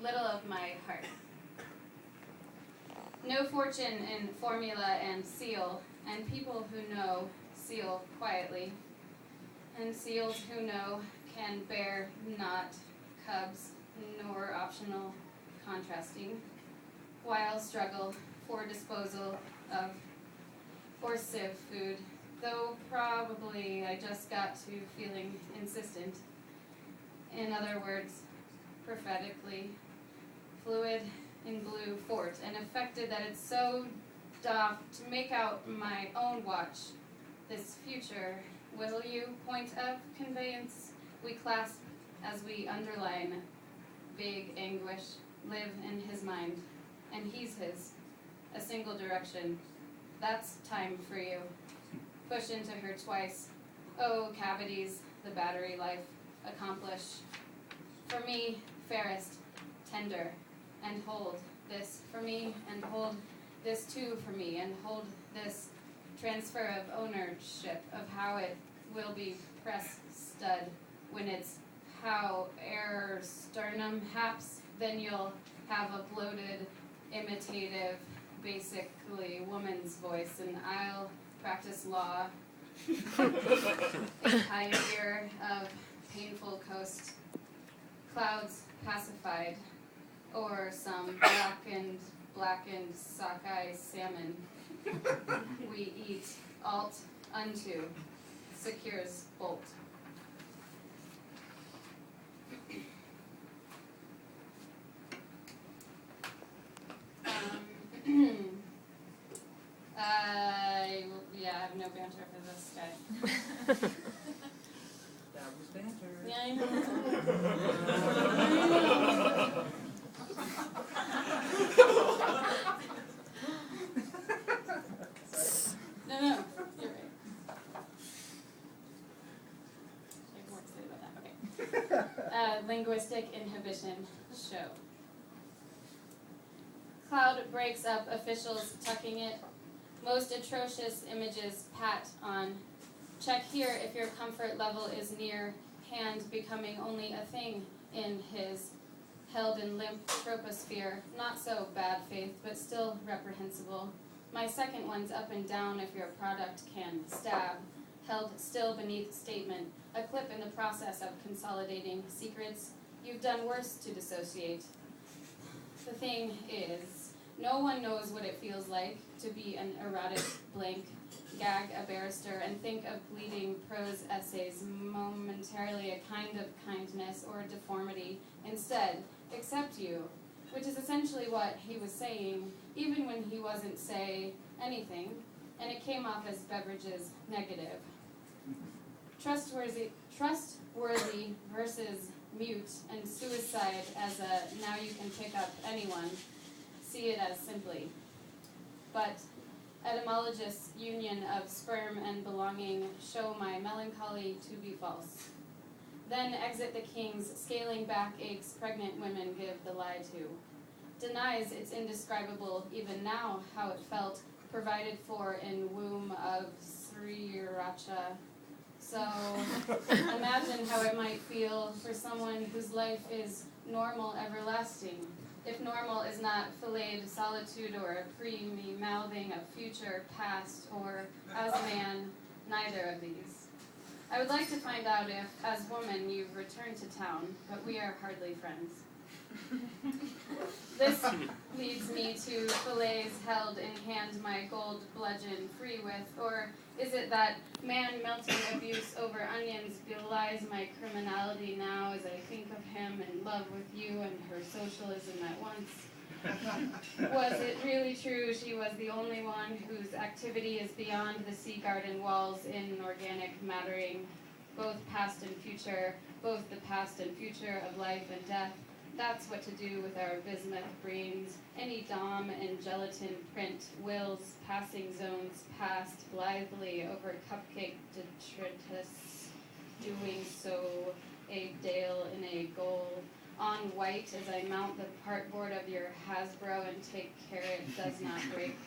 little of my heart. No fortune in formula and seal, and people who know seal quietly, and seals who know can bear not cubs nor optional contrasting, while struggle for disposal of or sieve food, though probably I just got to feeling insistent. In other words, prophetically, fluid in blue fort, and affected that it's so doth to make out my own watch. This future, will you, point of conveyance, we clasp as we underline vague anguish, live in his mind, and he's his, a single direction. That's time for you. Push into her twice. Oh, cavities, the battery life, accomplish. For me, fairest, tender, and hold this for me, and hold this too for me, and hold this transfer of ownership of how it will be press stud when it's how air sternum haps, then you'll have a bloated, imitative, basically woman's voice, and I'll practice law, a pioneer of painful coast, clouds pacified, or some blackened sockeye salmon we eat, alt unto, secures bolt. I have no banter for this guy. That was banter. Yeah, I know. No, you're right. I have more to say about that. Okay. Linguistic inhibition show. Cloud breaks up officials tucking it. Most atrocious images pat on. Check here if your comfort level is near hand, becoming only a thing in his held in limp troposphere. Not so bad faith, but still reprehensible. My second one's up and down if your product can stab. Held still beneath statement. A clip in the process of consolidating secrets. You've done worse to dissociate. The thing is, no one knows what it feels like to be an erotic blank, gag a barrister, and think of bleeding prose essays momentarily a kind of kindness or deformity. Instead, accept you, which is essentially what he was saying, even when he wasn't say anything, and it came off as Beveridge's negative. Trustworthy versus mute, and suicide as a now you can pick up anyone. See it as simply. But etymologists' union of sperm and belonging show my melancholy to be false. Then exit the kings, scaling back aches pregnant women give the lie to. Denies it's indescribable even now how it felt, provided for in womb of Sriracha. So imagine how it might feel for someone whose life is normal everlasting. If normal is not filleted solitude or a preemie mouthing of future, past, or as a man, neither of these. I would like to find out if, as woman, you've returned to town, but we are hardly friends. This leads me to fillets held in hand my gold bludgeon free with, or is it that man-melting abuse over onions belies my criminality now as I think of him in love with you and her socialism at once? Was it really true she was the only one whose activity is beyond the sea garden walls in organic mattering, both past and future, both the past and future of life and death? That's what to do with our bismuth brains. Any dom and gelatin print wills passing zones past blithely over cupcake detritus, doing so a dale in a goal. On white as I mount the partboard of your Hasbro and take care it does not break.